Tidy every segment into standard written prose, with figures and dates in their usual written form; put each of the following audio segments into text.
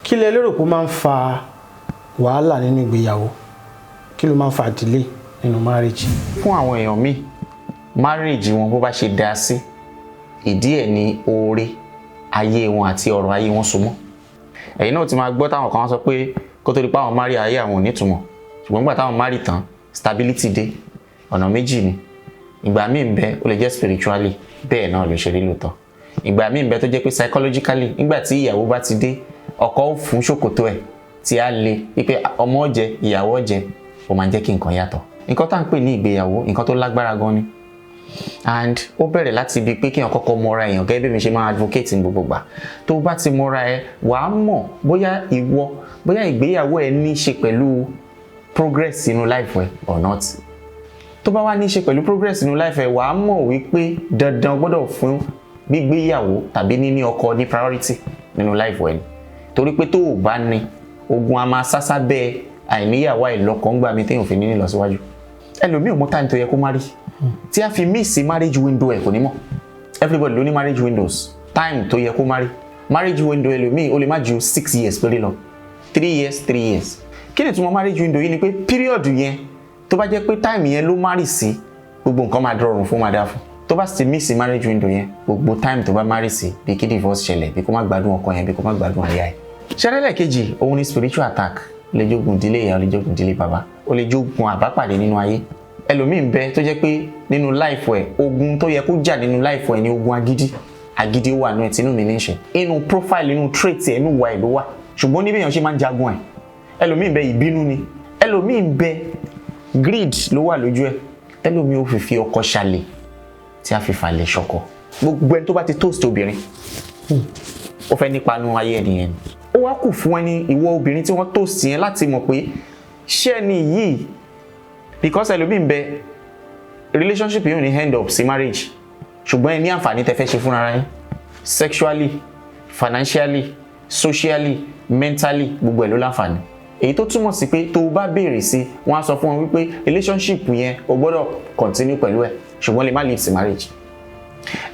kí lẹ lérò pé ó máa ń fa wàhálà nínú ìgbéyàwó? Kí ló máa ń fa delay nínú marriage? Fún àwọn èèyàn míì, marriage wọn bó bá ṣe dá sí, ìdí ẹ̀ ni oore ayé wọn àti ọ̀rọ̀ ayé wọn so mọ́. Ẹ̀yin náà ti máa gbọ́ táwọn kan sọ pé kó tó di pé àwọn marry ayé àwọn ò ní ìtumọ̀. Ṣùgbọ́n nígbà táwọn marry tán, stability dé. Ọ̀nà méjì ni. Ìgbà míì ń bẹ ó lè jẹ́ spiritually, bẹ́ẹ̀ náà ló ṣe rí lóòótọ́. Ìgbà míì ń bẹ tó jẹ́ pé psychologically, nígbà tí ìyàwó bá ti dé, ọkọ ó fún ṣòkòtò ẹ̀ tí a lè wípé ọmọ ọ̀jẹ̀, ìyàwó ọ̀jẹ̀, ó máa ń jẹ́ kí nǹkan yàtọ̀. Nǹkan tá à ń pè ní ìgbéyàwó, nǹkan tó lágbára gan ni. And ó bẹ̀rẹ̀ láti ibi pé kí èèyàn kọ́kọ́ mọra èèyàn gẹ́gẹ́ bí mi ṣe máa advocate ní gbogbo gbà. Tó bá ti mọra ẹ, wàá mọ̀ bóyá ìgbéyàwó ẹ ní í ṣe pẹ̀lú progress inú life ẹ or not. Tó bá wá ní í ṣe pẹ̀lú progress inú life ẹ, wàá mọ̀ wípé dandan gbọ́dọ̀ fún gbígbéyàwó tàbí níní ọkọ ní priority nínú life ẹ. Torí pé tó o bá ní, ogun a máa sásá bẹ́ẹ̀ àìníyàwó àìlọ́kọ ńgbà mi téèyàn fi ní lọ síwájú. Ẹlòmíì ò mọ time tó yẹ kó marry. Tí a fi miss marriage window ẹ̀ kò ní mọ̀. Everybody ló ní marriage windows. Time tó yẹ kó marry. Marriage window ẹlòmíì ó lè má ju 6 years péré lọ. 3 years, 3 years. Kí ni ìtumọ̀ marriage window yìí ni pé period yẹn tó bá jẹ́ pé time yẹn ló marry sí, gbogbo nǹkan máa dọ̀rùn fún máa dá fún. Tó bá sì miss marriage window yẹn, gbogbo time tó bá marry sí, bí kí divorce ṣẹlẹ̀, bí kó má gbádùn ọkọ yẹn, bí kó má gbádùn aya ẹ̀. Ṣẹlẹ̀ kejì, òun ni spiritual attack. Ó lè jogun ìdílé ìyá, ó lè jogun ìdílé bàbá, ó lè jogun àbápàdé nínú ayé. Ẹlòmíì ń bẹ tó jẹ́ pé nínú life ẹ̀, ogun tó yẹ kó jà nínú life ẹ̀ ni ogun agídí. Agídí wà nínú ẹ̀ tí inú mi ní ṣe. Inú profile, inú trait ẹ̀, inú wà ẹ̀ ló wà. Ṣùgbọ́n níbi èèyàn ṣe máa ń jagun ẹ̀. Ẹlòmíì ń bẹ ìbínú ni. Ẹlòmíì ń bẹ greed ló wà lójú ẹ̀. Ẹlòmíì ó fi ọkọ ṣàlè tí a fi falẹ̀ ṣọkọ. Gbogbo ẹni tó bá ti toast obìnrin, ó fẹ́ nípa nínú ayé ẹ̀ nìyẹn. Ó wá kù fún ẹni ìwọ obìnrin tí wọ́n toast yẹn láti mọ̀ pé ṣé ẹni yìí, because ẹlòmíì ń bẹ relationship yóò ní end up sí marriage, ṣùgbọ́n ẹ ní àǹfààní tẹ́ fẹ́ ṣe fúnra yín sexually, financially, socially, mentally, gbogbo ẹ̀ ló láǹfààní. Èyí tó túmọ̀ sí pé tó bá béèrè sí, wọ́n á sọ fún wọn wípé relationship yẹn o gbọ́dọ̀ continue pẹ̀lú ẹ̀, ṣùgbọ́n lè má lead sí marriage.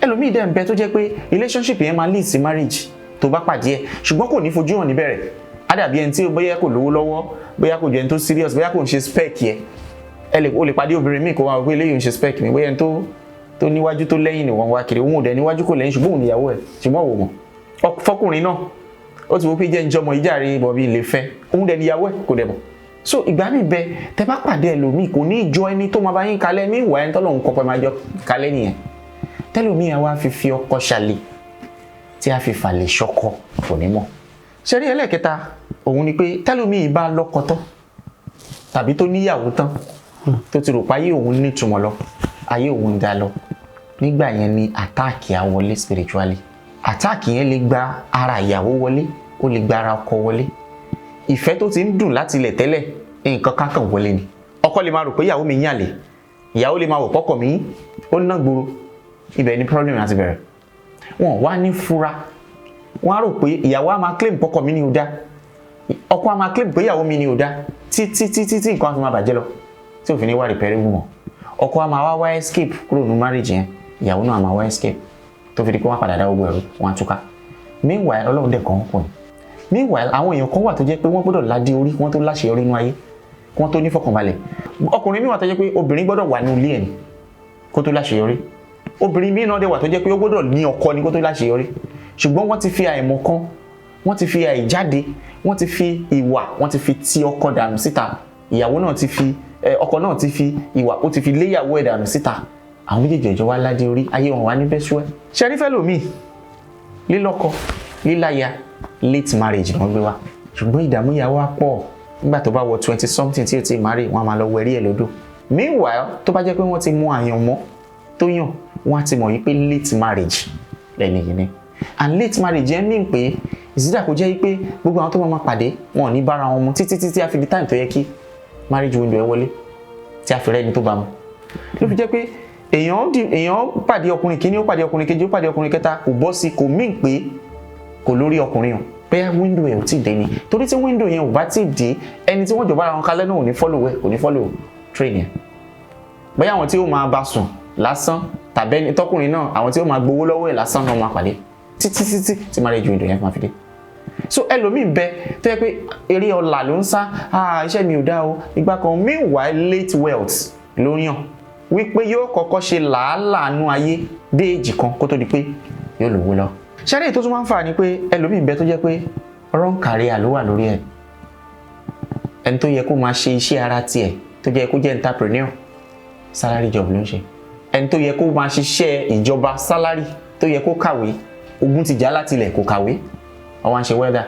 Ẹlòmíì dẹ̀ ń bẹ tó jẹ́ pé relationship yẹn máa lead sí marriage tó bá pàdé ẹ̀, ṣùgbọ́n kò ní fojú hàn níbẹ̀rẹ̀. Á dàbí ẹni tí bóyá kò lówó lọ́wọ́, bóyá kò jẹ́ ẹni tó serious, bóyá kò ń ṣe spec yẹ. O lè pàdé obìnrin míì kó wá wípé eléyìí ń ṣe spec mi, bóyá ẹni tó níwájú tó lẹ́yìn ni wọ́n wá kiri, òun ò dẹ̀ níwájú kò lẹ́yìn, ṣùgbọ́n òun níyàwó ẹ̀, ṣùgbọ́n òun mọ̀. Fọkùnrin náà ó ti wò pé jẹ́ ń jọmọ ìjàre bọ̀bí ilé fẹ́, òun dẹ̀ níyàwó ẹ̀ kò dẹ̀ mọ̀. So ìgbà mi bẹ tẹ bá pàdé ẹlòmíì kò ní ìjọ ẹni tó máa bá yín kalẹ̀, ní ìwà ẹni tọ́lọ́run kọ́ pé máa jọ kalẹ̀ nìyẹn. Tẹ́lòmíì àwa fi ọkọ ṣàlè tí a fi fàlẹ̀ ṣọkọ kò ní mọ̀. Ṣé rí ẹlẹ́kẹta òun ni pé tẹ́lòmíì bá lọ́kọ tán tàbí tó níyàwó tán tó ti rò pé ayé òun ní ìtumọ̀ lọ, ayé òun dá lọ, nígbà yẹn ni àtáàkì á wọlé spiritually. Àtáàkì yẹn lè gba ara ìyàwó wọlé, ó lè gba ara ọkọ wọlé. Ìfẹ́ tó ti ń dùn láti ilẹ̀ tẹ́lẹ̀, nǹkan kákan wọlé ni. Ọkọ lè máa rò pé ìyàwó mi yàn lè, ìyàwó lè máa wò pọ́kọ mi ó ná gbòòrò. Ibẹ̀ ni problem láti bẹ̀rẹ̀. Wọ́n wá ní fura, wọ́n á rò pé ìyàwó á máa claim pọ́kọ mi ni ò dá, ọkọ á máa claim pé ìyàwó mi ni ò dá, títí nǹkan á fi máa bàjẹ́ lọ tí òfin ní wà repairable mọ́. Ọkọ á máa wá escape kúrò ní marriage yẹn, ìyàwó náà á máa wá escape tó fi di pé wọ́n padà dá gbogbo ẹ̀rú, wọ́n á túká. Meanwhile Ọlọ́run dẹ̀ kàn ń pọ̀ ní. Meanwhile àwọn èèyàn kan wà tó jẹ́ pé wọ́n gbọ́dọ̀ ládé orí, wọ́n tó láṣeyọrí inú ayé, wọ́n tó ní fọkànbalẹ̀. Ọkùnrin míì wà tó jẹ́ pé obìnrin gbọ́dọ̀ wà ní ilé ẹ̀ kó tó láṣeyọrí. Obìnrin míì náà dẹ̀ wà tó jẹ́ pé ó gbọ́dọ̀ ní ọkọ ní kó tó láṣeyọrí. Ṣùgbọ́n wọ́n ti fi àìmọ̀ kan, wọ́n ti fi àìjáde, wọ́n ti fi ìwà, wọ́n ti fi ti ọkọ dànù síta. Ìyàwó náà ti fi ọkọ náà ti fi ìwà, ó ti fi léyàwó ẹ̀ dànù síta. Àwọn méjèèjì ẹjọ́ wá ládé orí, ayé wọn wá ní bẹ́ẹ̀ ṣúẹ́. Ṣẹ́rí fẹ́lòmíì lílọ́kọ, líláya, late marriage wọ́n gbé wá. Ṣùgbọ́n ìdààmú ìyàwó á pọ̀. Nígbà tó bá wọ 20 something tí ó ti marry, wọ́n á máa lọ wẹ̀rí ẹ̀ lódò. Meanwhile tó bá jẹ́ pé wọ́n ti mú àyànmọ́ tó yàn, wọ́n á ti mọ̀ yí pé late marriage lẹ́nu yìí ni. And late marriage yẹn mean pé ìsídà kò jẹ́ pé gbogbo àwọn tó máa pàdé wọn ò ní bára wọn mu títí a fi di time tó yẹ kí marriage window ẹ wọlé tí a fi rẹ́ni tó bá mu. Ló fi jẹ́ pé èèyàn pàdé ọkùnrin kìíní, ó pàdé ọkùnrin kejì, ó pàdé ọkùnrin kẹta, kò bọ́ sí, kò mean pé kò lórí ọkùnrin hàn bẹ́ẹ̀ window ẹ̀ ò tí ì dé ni. Torí tí window yẹn ò bá tí ì dé, ẹni tí wọ́n jọ bára wọn kalẹ̀ náà ò ní follow ẹ̀, kò ní follow train yẹn. Bẹ́ẹ̀ àwọn tí ó máa bá sùn lásán tàbí ẹni tọkùnrin náà, àwọn tí ó máa gbowó lọ́wọ́ ẹ̀ lásán náà máa pàdé títí tí marriage window yẹn máa fi dé. so ẹlòmíì bẹ tó yẹ pé eré ọlà ló ń sá iṣẹ́ mi ò dá o ìgbà kan meanwhile late wealth ló yàn wípé yóò kọ́kọ́ ṣe làálàánú ayé dé èjì kan kó tó di pé yóò lówó lọ. ṣẹ́rí tó tún máa ń fà ní pé ẹlòmíì bẹ tó jẹ́ pé wrong career ló wà lórí ẹ̀. ẹni tó yẹ kó máa ṣe iṣẹ́ ara tiẹ̀ tó jẹ́ kó jẹ́ entrepreneur salary job ló ń ṣe. ẹni tó yẹ kó máa ṣiṣẹ́ ìjọba salary tó yẹ kó kàwé ogun ti jà láti ilẹ̀ kó kàwé ó wá ń ṣe welder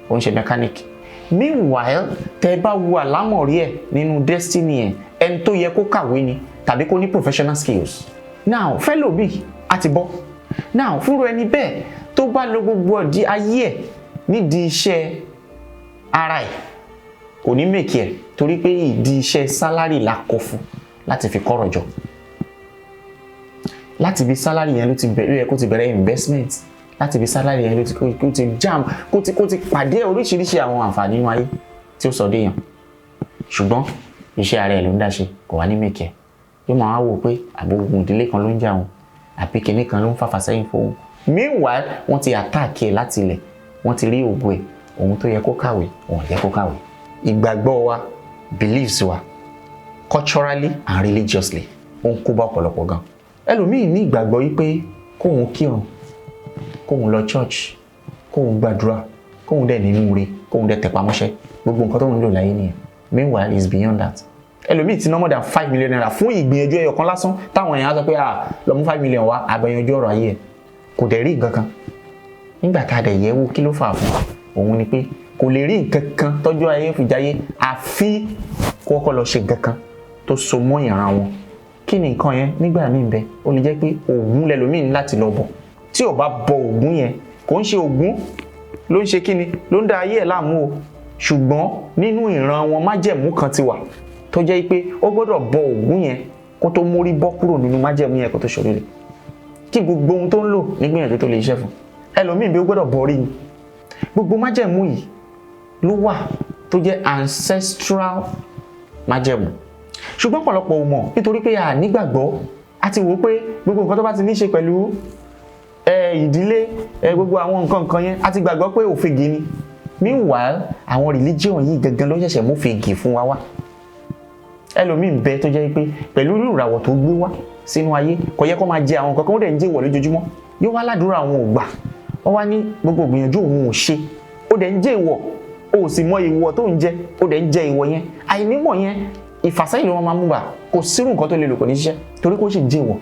ó ń ṣe mechanic. meanwhile tẹ́ bá wo àlámọ̀rí ẹ̀ nínú destiny ẹ̀ ẹni tó yẹ kó kàwé ni tàbí kó ní professional skills. now fellow bí a ti bọ́. now fúnra ẹni bẹ́ẹ̀ tó bá lo gbogbo ọ̀dí ayé ẹ̀ nídìí iṣẹ́ ara ẹ̀ kò ní mèkì ẹ̀ torí pé ìdí iṣẹ́ sálárì la kọ fún láti fi kọ́rọ̀ jọ. láti bí sálárì yẹn ló yẹ kó ti bẹ̀rẹ̀ investment láti bí sálárì yẹn ló ti jam kó ti pàdé oríṣiríṣi àwọn àǹfààní nínú ayé tí ó sọ déyàn. ṣùgbọ́n iṣẹ́ ara ẹ̀ ló ń dá ṣe kò wá ní mèkì ẹ̀ yóò máa wò pé àbò ogun ìdílé kan ló ń jà wọn àbí kinní kan ló ń fàfà sẹ́yìn fóun. meanwhile wọ́n ti attack ẹ̀ láti ilẹ̀ wọ́n ti rí ògùn ẹ̀ ohun tó yẹ kó kàwé òun yẹ kó kàwé. ìgbàgbọ́ wa beliefs wa culturally and religiously ó ń kó bá ọ̀pọ̀lọpọ̀ gan. ẹlòmíì ní ìgbàgbọ́ yìí pé kóun kírun kóun lọ church kóun gbàdúrà kóun dẹ̀ nínú ire kóun dẹ̀ tẹpá mọ́ṣẹ́ gbogbo nǹkan tóun lò láyé nìyẹn. meanwhile it's beyond that. ẹlòmíì ti ná more than 5 million naira fún ìgbìyànjú ẹyọ kan lásán táwọn èèyàn á sọ pé lọ mú 5 million wá àbẹ̀yànjú ọ̀rọ̀ ayé ẹ̀ kò dẹ̀ rí nǹkan kan. nígbà tá a dẹ̀ yẹ̀ wò kí ló fà á fún òun ni pé kò lè rí nǹkan kan tọ́jú ayé fi jayé àfi kó kọ́kọ́ lọ ṣe nǹkan kan tó so mọ́ ìran wọn. kí ni nǹkan yẹn nígbà míì bẹ ó lè jẹ́ pé Ògún lẹlòmíì láti lọ bọ̀ tí ò bá bọ Ògún yẹn kò ń ṣe Ògún ló ń ṣe kíni ló ń da ayé ẹ̀ láàmú o ṣùgbọ́n nínú ìran wọn májẹ̀mú kan ti wà tó jẹ́ pé ó gbọ́dọ̀ bọ Ògún yẹn kó tó mórí bọ́ kúrò nínú májẹ̀mú yẹn kó tó ṣoríire kí gbogbo ohun tó ń lò nígbìyànjú tó lè ṣiṣẹ́ fún ẹlòmíì bí ó gbọ́dọ̀ bọ orí ni gbogbo májẹ̀mú yìí ló wà tó jẹ́ ancestral májẹ̀mú ṣùgbọ́n ọ̀pọ̀lọpọ̀ ò mọ̀ nítorí pé a nígbàgbọ́ a ti wò pé gbogbo nǹkan tó bá ti ní ṣe pẹ̀lú ìdílé gbogbo àwọn nǹkan yẹn a ti gbàgbọ́ pé òfegè ni. meanwhile àwọn religion yìí gangan ló ṣẹ̀ṣẹ̀ mú fègè fún wa wá. ẹlòmíì ń bẹ tó jẹ́ pé pẹ̀lú ìràwọ̀ tó gbé wá sínú ayé kò yẹ kó máa jẹ àwọn nǹkan kan ó dẹ̀ ń jẹ́ ìwọ̀ lójoojúmọ́ yóò wá ládùúrà àwọn ò gbà ó wá ní gbogbo ìgbìyànjú òun ò ṣe ó dẹ̀ ń jẹ́ ìwọ̀ ó sì mọ ìwọ̀ tó ń jẹ ó dẹ̀ ń jẹ ìwọ̀ yẹn àìnímọ̀ yẹn ìfàsẹ́yìn ló máa mú bà kò sírù nǹkan tó lè lò kò ní ṣiṣẹ́ torí kó sì jẹ́ ìwọ̀.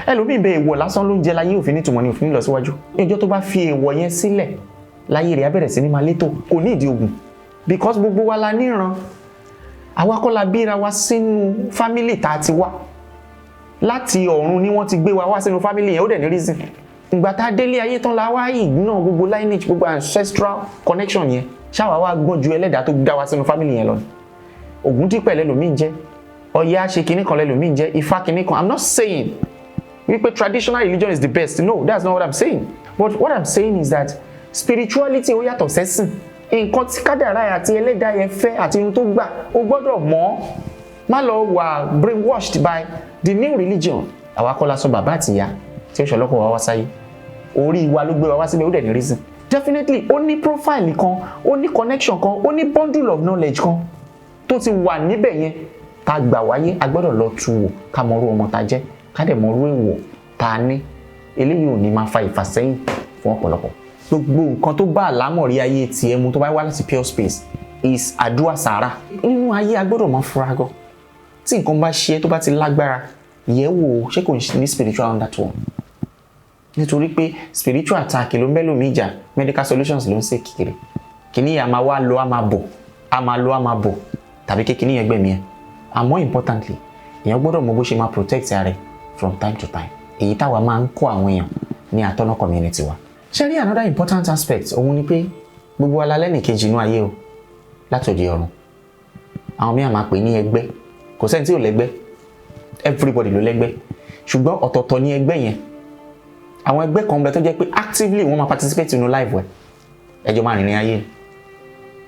ẹlòmíì bẹ ìwọ̀ lásán ló ń jẹ láyé òfin nítumọ̀ ní òfin lọ síwájú ìjọ tó bá fi ìwọ̀ yẹn sílẹ̀ láyé rẹ̀ á bẹ̀rẹ̀ sí ní máa létò kò ní ìdí ogun because gbogbo wa la níran àwa kọ́ la bíra wa sínú fámílì tá a ti wá láti ọ̀run ni wọ́n ti gbé wa wá sínú fámílì yẹn ó dẹ̀ ní reason ìgbà tá a délé ayé tán la wá ignore gbogbo lineage gbogbo ancestral connection yẹn ṣáwa wá gbọ́n ju ẹlẹ́dàá tó dá wa sínú fámílì yẹn lọ ni Ògúndípẹ̀ lẹ́lòmíì jẹ́ Ọya ṣe kinní kan lẹ́lòmíì jẹ́ Ifá kinní kan I'm not saying wípé traditional religion is the best no that's not what I'm saying but what I'm saying is that spirituality ó yàtọ̀ sẹ́sìn nǹkan tí kádàrá àti ẹlẹ́dàá yẹn fẹ́ àti ohun tó gbà ó gbọ́dọ̀ mọ̀ má lọ wà brainwashed by the new religion. àwa kọ́ la sọ bàbá àti ìyá tí ó ṣọlọ́kọ̀ wá wá sáyé orí wa ló gbé wa wá síbẹ̀ ó dẹ̀ ní reason definitely ó ní profile kan ó ní connection kan ó ní bundle of knowledge kan tó ti wà níbẹ̀ yẹn tá gbà wáyé a gbọ́dọ̀ lọ tu wò ká mọrú ọmọ tá jẹ́ ká dẹ̀ mọrú èèwọ̀ tá a ní eléyìí ò ní máa fa ìfàsẹ́yìn fún ọ̀pọ̀lọpọ̀. gbogbo nǹkan tó bá àlámọ̀rí ayé tiẹ̀ mu tó bá wá láti pure space is àdúrà sàárà nínú ayé a gbọ́dọ̀ máa fura gan tí nǹkan bá ṣe tó bá ti lágbára yẹ̀ wò ṣé kò ní spiritual undertone nítorí pé spiritual attack ló ń bẹ́ lómi ìjà medical solutions ló ń ṣe kiri kìíní yà máa wá lọ á máa bọ̀ á máa lọ á máa bọ̀ tàbí kékeré yẹn gbẹ̀mí ẹ̀ and more importantly èèyàn gbọ́dọ̀ mọ bó ṣe máa protect ara rẹ̀ from time to time èyí táwa máa ń kọ́ àwọn èèyàn ní àtọ́nà community wa. ṣe rí another important aspect òun ni pé gbogbo alalẹ́ nìkejì inú ayé o látòdì ọ̀run àwọn míì máa pè ní ẹgbẹ́ kò sẹ́ni tí ò lẹ́gbẹ́ everybody ló lẹ́gbẹ́ ṣùgbọ́n ọ̀tọ̀ọ̀tọ̀ ní ẹgbẹ́ yẹn àwọn ẹgbẹ́ kan bẹ tó jẹ́ pé actively wọ́n máa participate nínú life wẹ̀ ẹjọ́ máa rìnrìn ayé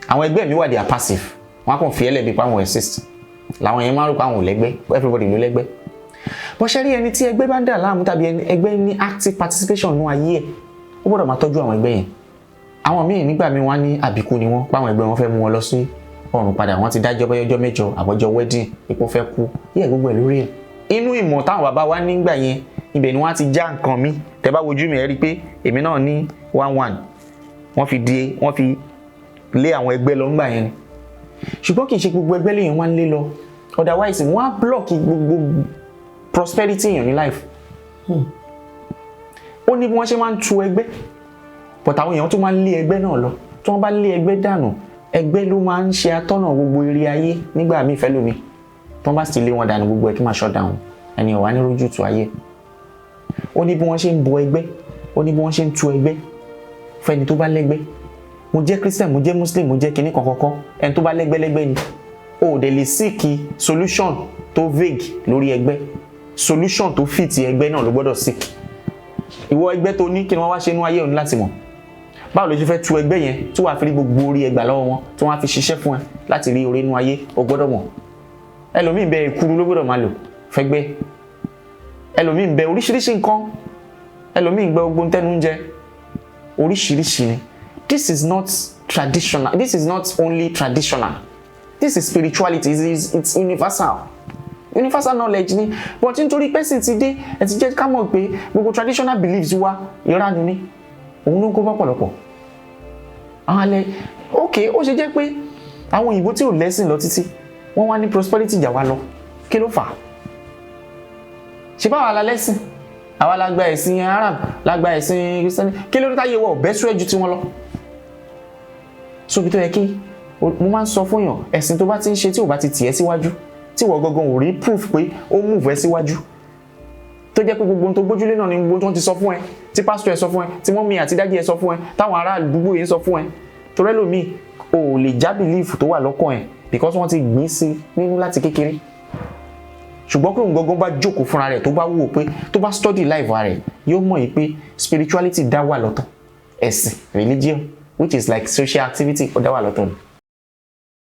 àwọn ẹgbẹ́ mi wà they are passive wọ́n á kàn fi ẹlẹ́bi pa àwọn exist làwọn yẹn máa rò pé àwọn ò lẹ́gbẹ́ everybody ló lẹ́gbẹ́ bó ṣe rí ẹni tí ẹgbẹ́ bá ń dà láàmú tàbí ẹgbẹ́ ní active participation nínú ayé ẹ̀ ó gbọ́dọ̀ máa tọ́jú àwọn ẹgbẹ́ yẹn àwọn míì nígbà míì wọ́n ní àbíkú ni wọ́n páwọn ẹgbẹ́ wọn fẹ́ mú wọn lọ sí ọ̀run padà, wọ́n ti dájọ́ bọ́yọ́jọ́ mẹ́jọ àbọ́jọ́ wedding ipò fẹ́ kú yẹ gbogbo ẹ̀ lórí ẹ̀. inú ìmọ̀ táwọn bàbá wa nígbà yẹn ibẹ̀ ni wọ́n ti já nǹkan mi. tẹ́ bá wojú mi ẹ rí i pé èmi náà ní 1-1 wọ́n fi lé àwọn ẹgbẹ́ lọ ńgbà yẹn ni. ṣùgbọ́n kì í ṣe gbogbo ẹgbẹ́ lèèyàn wá ń lé lọ, otherwise wọ́n á block gbogbo prosperity èèyàn ní life. ó ní bí wọ́n ṣe máa ń tu ẹgbẹ́, but àwọn èèyàn tó máa ń lé ẹgbẹ́ náà lọ. tí wọ́n bá lé ẹgbẹ́ dànù, ẹgbẹ́ ló máa ń ṣe atọ́nà gbogbo eré ayé nígbà míì fẹ́ lómi. tí wọ́n bá sì lé wọn dànù gbogbo ẹ̀ kí máa shut down, ẹni ọ̀wá ní rójú tu ayé. ó ní bí wọ́n ṣe ń bọ ẹgbẹ́, ó ní bí wọ́n ṣe ń tu ẹgbẹ́ fẹ́ni tó bá lẹ́gbẹ́. mo jẹ́ Christian, mo jẹ́ Muslim, mo jẹ́ kinní kankan, ẹni tó bá lẹ́gbẹ́lẹ́gbẹ́ ni. o ò dẹ̀ lè seek solution tó vague lórí ẹgbẹ́, solution tó fit ẹgbẹ́ náà ló gbọ́dọ̀ seek. ìwọ ẹgbẹ́ tó ní kí ni wọ́n wá ṣe inú ayé òní láti mọ̀. báwo ló ṣe fẹ́ tu ẹgbẹ́ yẹn tí wàá fi rí gbogbo orí ẹgbà lọ́wọ́ wọn tí wọ́n á fi ṣiṣẹ́ fún ẹ láti rí orí inú ayé? o gbọ́dọ̀ mọ̀. ẹlòmíì bẹ ìkuru ló gbọ́dọ̀ máa lò fẹ́gbẹ́, ẹlòmíì bẹ oríṣiríṣi nǹkan, ẹlòmíì gbẹ ogun tẹnu ń jẹ, oríṣiríṣi ni. This is not traditional. This is not only traditional. This is spirituality. It's universal. Universal knowledge ni. But nítorí pẹ́sìn ti dé, ẹ ti jẹ́ ká mọ̀ pé gbogbo traditional beliefs wa ìranu ni. Òun ló ń kó bá pọ̀lọpọ̀. Àwọn alẹ́ okay, ó ṣe jẹ́ pé àwọn òyìnbó tí ò lẹ́sìn lọ títí wọ́n wá ní prosperity jà wá lọ. Kí ló fà á? Ṣé báwa la lẹ́sìn? Àwa la gba ẹ̀sìn Arab, la gba ẹ̀sìn Christian. Kí ló dé táyé wọ ọ̀bẹ sú ẹ̀jú tí wọ́n lọ? So bí tó yẹ kí mo máa ń sọ fún yàn, ẹ̀sìn tó bá ti ń ṣe tí ò bá ti tì ẹ́ síwájú, tí wọ́n gangan ò rí proof pé ó move ẹ síwájú, tó jẹ́ pé gbogbo ohun tó gbójúlé náà ni gbogbo tó ń ti sọ fún ẹ, tí pásítọ̀ ẹ sọ fún ẹ, tí mọ́mí àti dájí ẹ sọ fún ẹ, táwọn ará àdúgbò yẹn sọ fún ẹ, torí ẹlòmíì ò lè já belief tó wà lọ́kàn ẹ because wọ́n ti gbìn sí nínú láti kékeré. ṣùgbọ́n pé òun gangan bá jókòó fúnra rẹ̀ tó bá wò pé tó bá study life rẹ̀ yóò mọ̀ yìí pé spirituality dá wà lọ́tọ̀, ẹ̀sìn religion which is like social activity ó dá wà lọ́tọ̀ ni.